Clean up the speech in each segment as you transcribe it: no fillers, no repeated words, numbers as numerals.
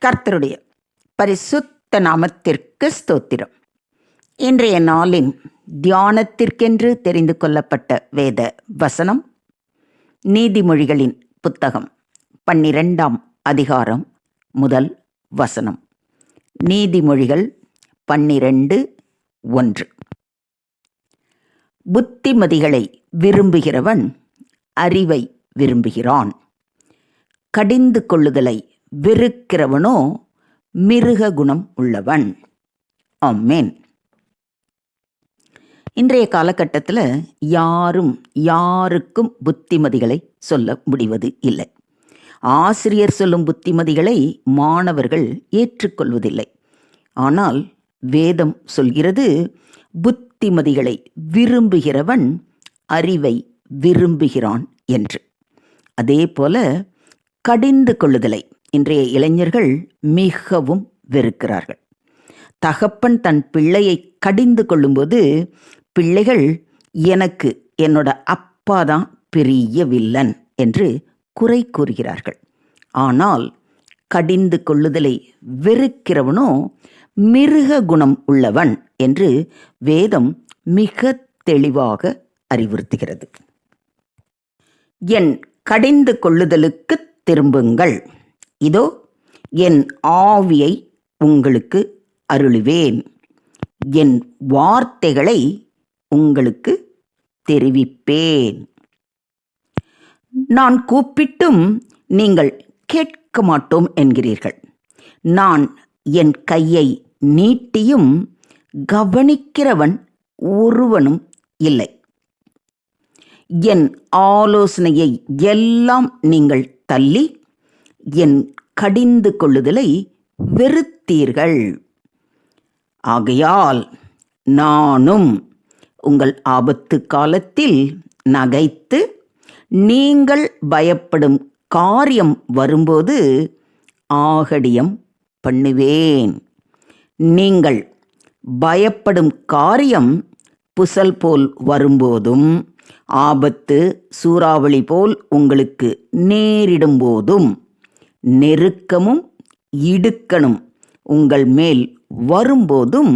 கர்த்தருடைய பரிசுத்த நாமத்திற்கு ஸ்தோத்திரம். இன்றைய நாளின் தியானத்திற்கென்று தெரிந்து கொள்ளப்பட்ட வேத வசனம் நீதிமொழிகளின் புத்தகம் 12ஆம் அதிகாரம் முதல் வசனம். நீதிமொழிகள் 12:1. புத்திமதிகளை விரும்புகிறவன் அறிவை விரும்புகிறான், கடிந்து கொள்ளுதலை வெறுக்கிறவனோ மிருக குணம் உள்ளவன். ஆமென். இன்றைய காலகட்டத்தில் யாருக்கும் புத்திமதிகளை சொல்ல முடிவது இல்லை. ஆசிரியர் சொல்லும் புத்திமதிகளை மாணவர்கள் ஏற்றுக்கொள்வதில்லை. ஆனால் வேதம் சொல்கிறது, புத்திமதிகளை விரும்புகிறவன் அறிவை விரும்புகிறான் என்று. அதே போல கடிந்து கொள்ளுதலை இன்றைய இளைஞர்கள் மிகவும் வெறுக்கிறார்கள். தகப்பன் தன் பிள்ளையை கடிந்து கொள்ளும்போது பிள்ளைகள் எனக்கு என்னோட அப்பா தான் பெரிய வில்லன் என்று குறை கூறுகிறார்கள். ஆனால் கடிந்து கொள்ளுதலை வெறுக்கிறவனோ மிருக குணம் உள்ளவன் என்று வேதம் மிக தெளிவாக அறிவுறுத்துகிறது. என் கடிந்து கொள்ளுதலுக்கு திரும்புங்கள், இதோ என் ஆவியை உங்களுக்கு அருளுவேன், என் வார்த்தைகளை உங்களுக்கு தெரிவிப்பேன். நான் கூப்பிட்டும் நீங்கள் கேட்க மாட்டோம் என்கிறீர்கள், நான் என் கையை நீட்டியும் கவனிக்கிறவன் ஒருவனும் இல்லை. என் ஆலோசனையை எல்லாம் நீங்கள் தள்ளி என் கடிந்து கொள்ளுதலை வெறுத்தீர்கள். ஆகையால் நானும் உங்கள் ஆபத்து காலத்தில் நகைத்து நீங்கள் பயப்படும் காரியம் வரும்போது ஆகடியம் பண்ணுவேன். நீங்கள் பயப்படும் காரியம் புசல் போல் வரும்போதும் ஆபத்து சூறாவளி போல் உங்களுக்கு நேரிடும் போதும் நெருக்கமும் இடுக்கணும் உங்கள் மேல் வரும்போதும்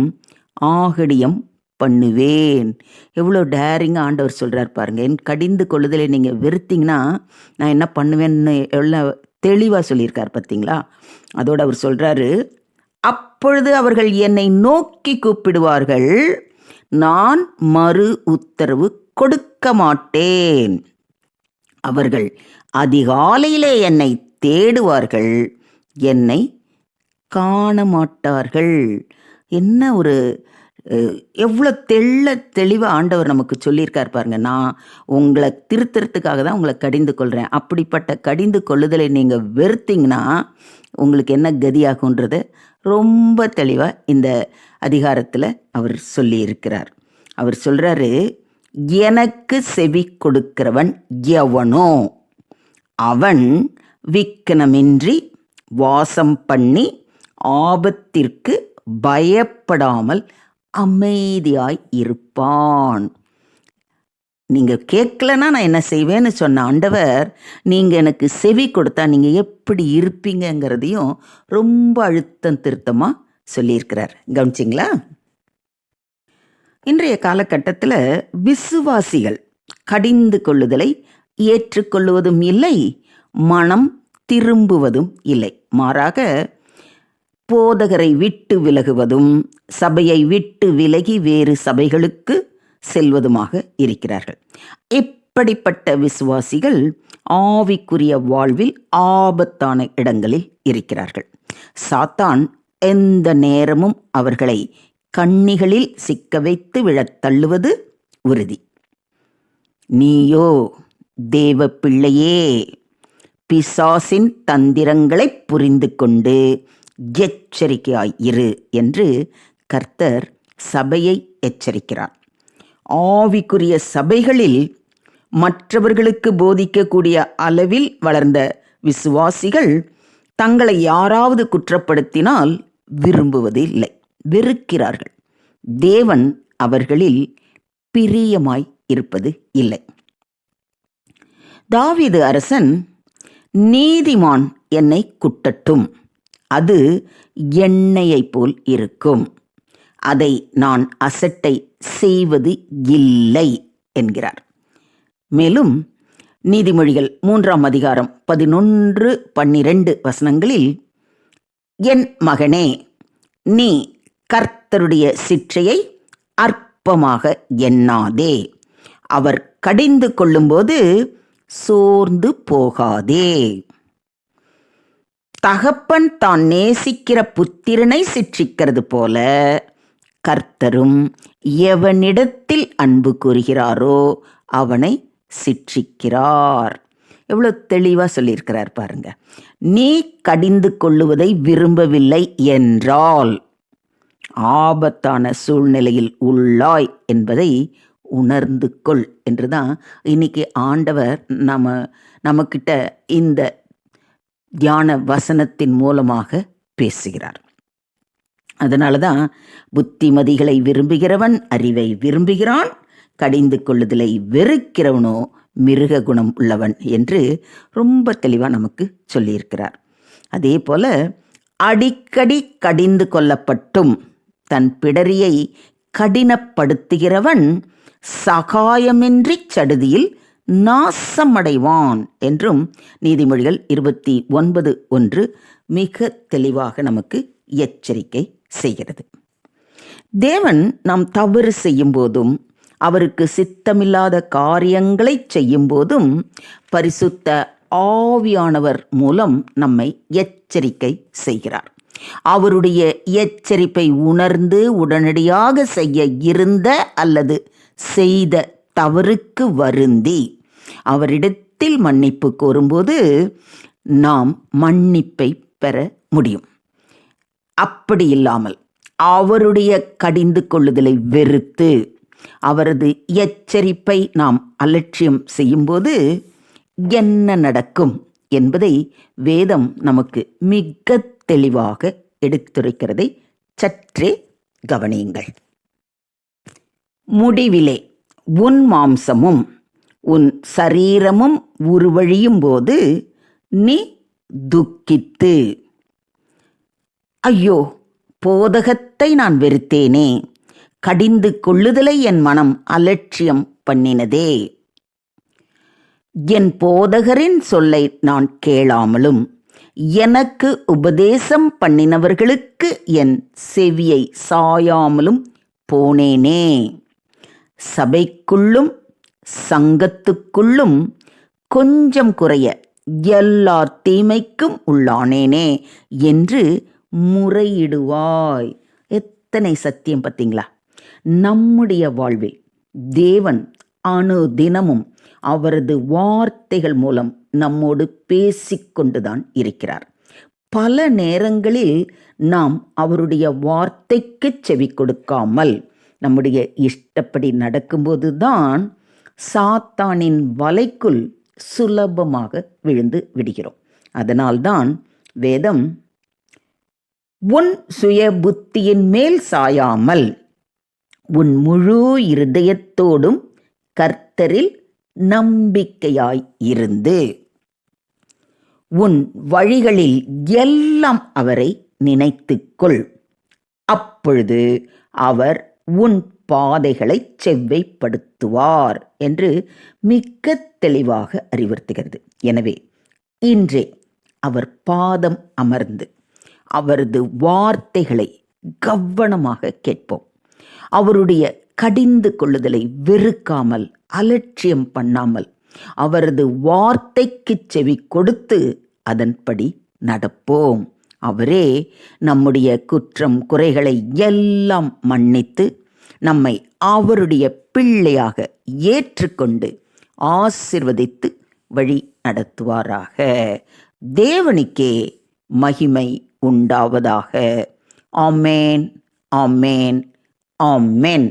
ஆகடியம் பண்ணுவேன். எவ்வளோ டேரிங்காக ஆண்டவர் சொல்கிறார் பாருங்க. என் கடிந்து கொள்ளுதலை நீங்கள் வெறுத்தீங்கன்னா நான் என்ன பண்ணுவேன்னு எவ்வளோ தெளிவாக சொல்லியிருக்கார் பார்த்தீங்களா. அதோடு அவர் சொல்கிறாரு, அப்பொழுது அவர்கள் என்னை நோக்கி கூப்பிடுவார்கள், நான் மறு உத்தரவு கொடுக்க மாட்டேன். அவர்கள் அதிகாலையிலே என்னை தேடுவார்கள், என்னை காண மாட்டார்கள். என்ன ஒரு எவ்வளோ தெளிவாக ஆண்டவர் நமக்கு சொல்லியிருக்கார் பாருங்க. நான் உங்களை திருத்தறதுக்காக தான் உங்களை கடிந்து கொள்கிறேன். அப்படிப்பட்ட கடிந்து கொள்ளுதலை நீங்கள் வெறுத்தீங்கன்னா உங்களுக்கு என்ன கதியாகுன்றது ரொம்ப தெளிவாக இந்த அதிகாரத்தில் அவர் சொல்லியிருக்கிறார். அவர் சொல்கிறாரு, எனக்கு செவி கொடுக்கிறவன் எவனோ அவன் விக்கனமின்றி வாசம் பண்ணி ஆபத்திற்கு பயப்படாமல் அமைதியாய் இருப்பான். நீங்கள் கேட்கலன்னா நான் என்ன செய்வேன்னு சொன்ன ஆண்டவர், நீங்கள் எனக்கு செவி கொடுத்தா நீங்கள் எப்படி இருப்பீங்கிறதையும் ரொம்ப அழுத்தம் திருத்தமாக சொல்லியிருக்கிறார். கவனிச்சிங்களா? இன்றைய காலகட்டத்தில் விசுவாசிகள் கடிந்து கொள்ளுதலை ஏற்றுக்கொள்வதும் இல்லை, மனம் திரும்புவதும் இல்லை. மாறாக போதகரை விட்டு விலகுவதும் சபையை விட்டு விலகி வேறு சபைகளுக்கு செல்வதுமாக இருக்கிறார்கள். இப்படிப்பட்ட விசுவாசிகள் ஆவிக்குரிய வாழ்வில் ஆபத்தான இடங்களில் இருக்கிறார்கள். சாத்தான் எந்த நேரமும் அவர்களை கண்ணிகளில் சிக்க வைத்து விழத் தள்ளுவது உறுதி. நீயோ தேவ பிள்ளையே, பிசாசின் தந்திரங்களை புரிந்து கொண்டு எச்சரிக்கையாய் இரு என்று கர்த்தர் சபையை எச்சரிக்கிறார். ஆவிக்குரிய சபைகளில் மற்றவர்களுக்கு போதிக்கக்கூடிய அளவில் வளர்ந்த விசுவாசிகள் தங்களை யாராவது குற்றப்படுத்தினால் விரும்புவதில்லை, வெறுக்கிறார்கள். தேவன் அவர்களில் பிரியமாய் இருப்பது இல்லை. தாவீது அரசன், நீதிமான் என்னை குட்டட்டும், அது எண்ணெயைப் போல் இருக்கும். அதை நான் அசட்டை செய்வது இல்லை என்கிறார். மேலும் நீதிமொழிகள் 3ஆம் அதிகாரம் 11, 12 வசனங்களில், என் மகனே, நீ கர்த்தருடைய சிற்றையை அற்பமாக எண்ணாதே, அவர் கடிந்து கொள்ளும்போது சோர்ந்து போகாதே. தகப்பன் தான் நேசிக்கிற புத்திரனை சிற்றிக்கிறது போல கர்த்தரும் எவனிடத்தில் அன்பு கூறுகிறாரோ அவனை சிற்றிக்கிறார். எவ்வளோ தெளிவாக சொல்லியிருக்கிறார் பாருங்க. நீ கடிந்து கொள்ளுவதை விரும்பவில்லை என்றால் ஆபத்தான சூழ்நிலையில் உள்ளாய் என்பதை உணர்ந்து கொள் என்றுதான் இன்னைக்கு ஆண்டவர் நமக்கிட்ட இந்த தியான வசனத்தின் மூலமாக பேசுகிறார். அதனால தான் புத்திமதிகளை விரும்புகிறவன் அறிவை விரும்புகிறான், கடிந்து கொள்ளுதலை வெறுக்கிறவனோ மிருக குணம் உள்ளவன் என்று ரொம்ப தெளிவாக நமக்கு சொல்லியிருக்கிறார். அதே போல அடிக்கடி கடிந்து கொள்ளப்பட்டும் தன் பிடரியை கடினப்படுத்துகிறவன் சகாயமின்றி சடுதியில் நாசமடைவான் என்றும் நீதிமொழிகள் 29:1 மிக தெளிவாக நமக்கு எச்சரிக்கை செய்கிறது. தேவன் நாம் தவறு செய்யும் போதும் அவருக்கு சித்தமில்லாத காரியங்களை செய்யும் போதும் பரிசுத்த ஆவியானவர் மூலம் நம்மை எச்சரிக்கை செய்கிறார். அவருடைய எச்சரிப்பை உணர்ந்து உடனடியாக செய்ய இருந்த அல்லது செய்த தவறுக்கு வருந்தி அவரிடத்தில் மன்னிப்பு கோரும்போது நாம் மன்னிப்பை பெற முடியும். அப்படி இல்லாமல் அவருடைய கடிந்து கொள்ளுதலை வெறுத்து அவரது எச்சரிப்பை நாம் அலட்சியம் செய்யும்போது என்ன நடக்கும் என்பதை வேதம் நமக்கு மிக தெளிவாக எடுத்துரைக்கிறதை சற்றே கவனியுங்கள். முடிவிலே உன் மாம்சமும் உன் சரீரமும் உருவழியும் போது நீ துக்கித்து, ஐயோ, போதகத்தை நான் வெறுத்தேனே, கடிந்து கொள்ளுதலை என் மனம் அலட்சியம் பண்ணினதே, என் போதகரின் சொல்லை நான் கேளாமலும் எனக்கு உபதேசம் பண்ணினவர்களுக்கு என் செவியை சாயாமலும் போனேனே, சபைக்குள்ளும் சங்கத்துக்குள்ளும் கொஞ்சம் குறைய எல்லா தீமைக்கும் உள்ளானேனே என்று முறையிடுவாய். எத்தனை சத்தியம் பார்த்தீங்களா? நம்முடைய வாழ்வில் தேவன் அனுதினமும் அவரது வார்த்தைகள் மூலம் நம்மோடு பேசிக்கொண்டுதான் இருக்கிறார். பல நேரங்களில் நாம் அவருடைய வார்த்தைக்கு செவி கொடுக்காமல் நம்முடைய இஷ்டப்படி நடக்கும்போது தான் சாத்தானின் வலைக்குள் சுலபமாக விழுந்து விடுகிறோம். அதனால்தான் வேதம் உன் சுய புத்தியின் மேல் சாயாமல் உன் முழு இருதயத்தோடும் கர்த்தரில் நம்பிக்கையாய் இருந்து உன் வழிகளில் எல்லாம் அவரை நினைத்துக்கொள், அப்பொழுது அவர் உன் பாதைகளை செவ்வைப்படுத்துவார் என்று மிக தெளிவாக அறிவுறுத்துகிறது. எனவே இன்றே அவர் பாதம் அமர்ந்து அவரது வார்த்தைகளை கவனமாக கேட்போம். அவருடைய கடிந்து கொள்ளுதலை வெறுக்காமல் அலட்சியம் பண்ணாமல் அவரது வார்த்தைக்கு செவி கொடுத்து அதன்படி நடப்போம். அவரே நம்முடைய குற்றம் குறைகளை எல்லாம் மன்னித்து நம்மை அவருடைய பிள்ளையாக ஏற்றுக்கொண்டு ஆசீர்வதித்து வழி நடத்துவாராக. தேவனுக்கே மகிமை உண்டாவதாக. ஆமேன், ஆமேன், ஆமேன்.